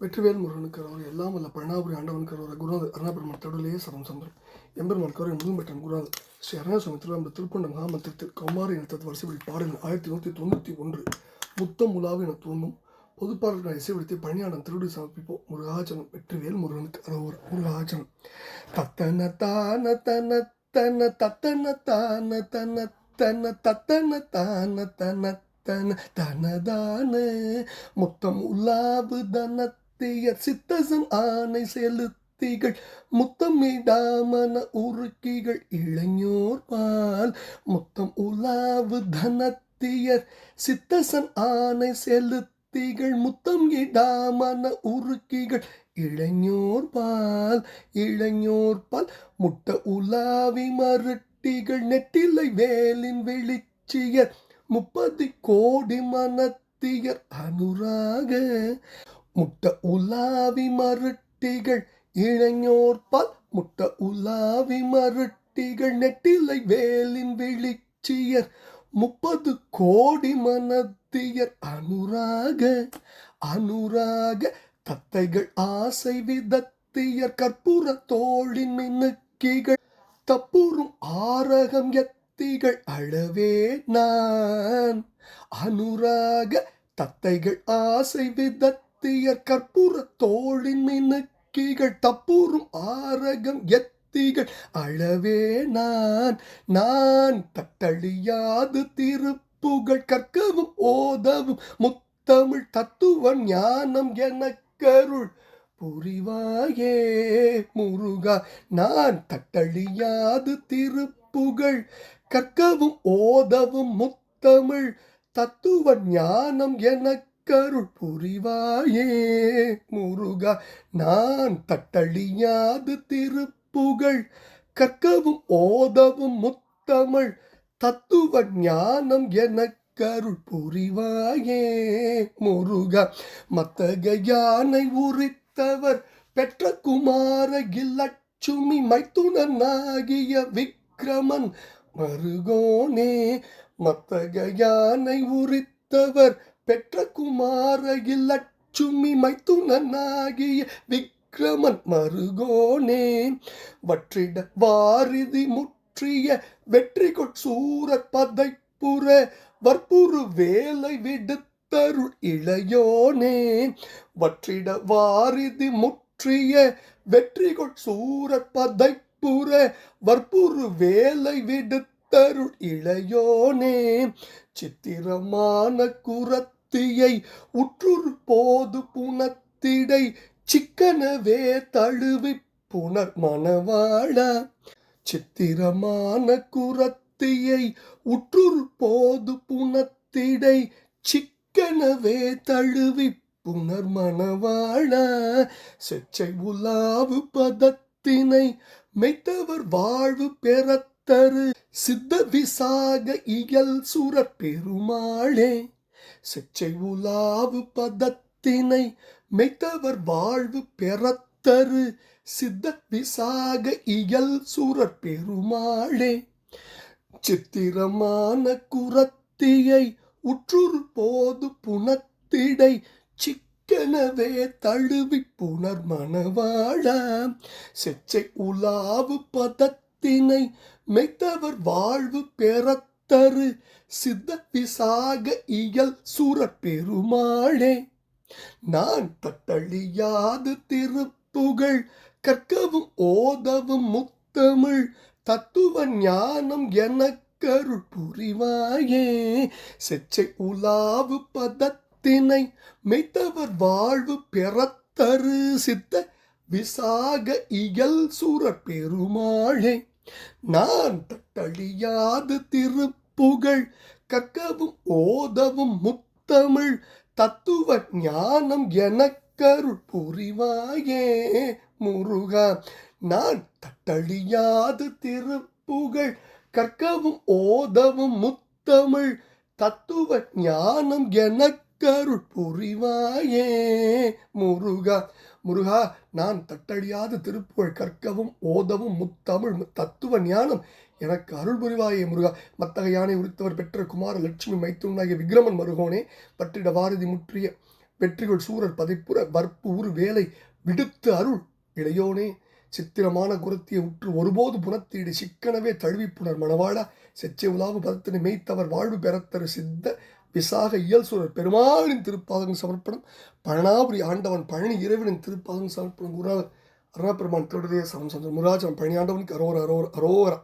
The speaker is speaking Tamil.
வெற்றிவேல் முருகனுக்கு அவர் எல்லாம் வல்ல பழனாபுரி ஆண்டவனுக்கு அவர் குருநாதர் அருணாபெருமான் தடவிலேயே சரம் சந்திரம் எம்பெருமான் கவரை முருகன்பெற்றான் குருநாதர் ஸ்ரீ அருணாசுவாமி திருவாரூர் திருக்கொண்ட மகாமந்திரத்தில் கௌமாரி இனத்தது வரிசைப்படி பாடல்கள் 1191 முத்தம் உலாவு என தோன்றும் பொதுப்பாடல்கள் இசைப்படுத்தி பழனியாண்டம் திருடி சமர்ப்பிப்போம். முருகாச்சனம் வெற்றிவேல் முருகனுக்கு அரோர் முருகாச்சனம். தத்தன தான தன தன தத்தன தான தன தன தத்தன தான தன தன தனதான முத்தம் உலாவு தனத்திய சித்தசன் ஆணை செலுத்திகள் முத்தமிடாமன உருக்கிகள் இளைஞோர் பால் முத்தம் உலாவு தனத்தியர் சித்தசன் ஆணை செலுத்திகள் முத்தம் இடாமன உருக்கிகள் இளைஞோர் பால் முட்ட உலாவி மருட்டிகள் நெட்டிலை வேலின் வெளிச்சியர் 30 கோடி மனத்தியர் அனுராக முட்ட உலாவி மருட்டிகள் இளைஞோர்பால் முட்ட உலாவி மருட்டிகள் நெட்டிலை வேலின் வெளிச்சியர் 30 கோடி மனத்தியர் அனுராக தத்தைகள் ஆசை விதத்தியர் கற்பூர தோளின் மினுக்கிகள் தப்புறும் ஆரகம் எத்திகள் அளவே நான் அனுராக தத்தைகள் ஆசை விதத்தியர் கற்பூர தோளின் மினுக்கிகள் தப்புறும் ஆரகம் எத்திகள் அளவே நான் தட்டழியாது திருப்புகழ் கற்கவும் ஓதவும் முத்தமிழ் தத்துவ ஞானம் எனக்கருள் புரிவாயே முருகா. நான் தட்டழியாது திருப்புகழ் கற்கவும் ஓதவும் முத்தமிழ் தத்துவ ஞானம் எனக்கருள் புரிவாயே முருகா. நான் தட்டழியாது திருப்புகழ் கற்கவும் ஓதவும் முத்தமிழ் தத்துவ ஞானம் எனக்கருள் புரிவாயே முருகா. மத்தக யானை உரித்தவர் பெற்ற குமார இலட்சுமி மைத்துனனாகிய விக்ரமன் மருகோனே. மத்தக யானை உரித்தவர் பெற்ற குமார இலட்சுமி மைத்துனனாகிய விக்ரமன் மருகோனே. வற்றிட வாரிதி முற்றிய வெற்றிகொள் சூரர் பதைப்புற வற்புறு வேலை விடுத்தருள் இளையோனே. வற்றிட வாரிதி முற்றிய வெற்றிகொள் சூரர் பதைப்புற வற்புறு வேலை விடுத்தருள் இளையோனே. சித்திரமான குரத்தியை உற்றுரு போது புனத்திடை சிக்கனவே தழுவி புனர் மணவாளா. சித்திரமான குரத்தியை உற்றுரு போது புனத்திடை சிக்கனவே தழுவி புனர் மணவாளா. செச்சை உலாவு பதத்தினை மெய்த்தவர் வாழ்வு பெறத்தரு சித்த விசாக இயல் சுரர் பெருமாளே. செச்சை உலாவு பதத்தினை மெய்த்தவர் வாழ்வு பெறத்தரு சித்த விசாக இயல் சுரர் பெருமாளே. சித்திரமான குரத்தியை உற்றுரு போது புனத்திடை சிக்கனவே தழுவி புனர் மணவாளா. செச்சை உலாவு பதத்தினை மெய்த்தவர் வாழ்வு பெறத்தரு சித்த விசாக இயல் சுரர் பெருமாளே. நான் தட்டழியாது திருப்புகழ் கற்கவும் ஓதவும் முத்தமிழ் தத்துவ ஞானம் எனக்கருள் புரிவாயே. செச்சை உலாவு பதத்தினை மெய்த்தவர் வாழ்வு பெறத்தரு சித்த விசாக இயல் சுரர் பெருமாளே. நான் தட்டழியாது திருப்புகழ் கற்கவும் ஓதவும் முத்தமிழ் தத்துவ ஞானம் எனக்கருள் புரிவாயே முருகா. நான் தட்டழியாது திருப்புகழ் கற்கவும் ஓதவும் முத்தமிழ் தத்துவ ஞானம் எனக்கருள் புரிவாயே முருகா. முருகா, நான் தட்டழியாது திருப்புகழ் கற்கவும் ஓதவும் முத்தமிழ் தத்துவ ஞானம் எனக்கு அருள் புரிவாயே முருகா. மத்தக யானை உரித்தவர் பெற்ற குமார லட்சுமி மைத்துனாகிய விக்ரமன் மருகோனே. பற்றிட வாரதி முற்றிய வெற்றிகள் சூரர் பதைப்புற வற்பு உரு வேலை விடுத்து அருள் இளையோனே சித்திரமான குரத்திய உற்று ஒருபோது புனத்தீடு சிக்கனவே தழுவிப்புணர் மணவாழா செச்சை உலாவு பதத்தினை மெய்த்தவர் வாழ்வு பெறத்தரு சித்த விசாக இயல் சூரர் பெருமாளின் திருப்பாதங்கள் சமர்ப்பணம் பழனாபுரி ஆண்டவன் பழனி இறைவனின் திருப்பாதங்கள் சமர்ப்பணம் குருநாதர் அருணாபெருமான் திருடைய சரம் சந்திர முராஜன் பழனி ஆண்டவனுக்கு அரோர அரோர அரோரா.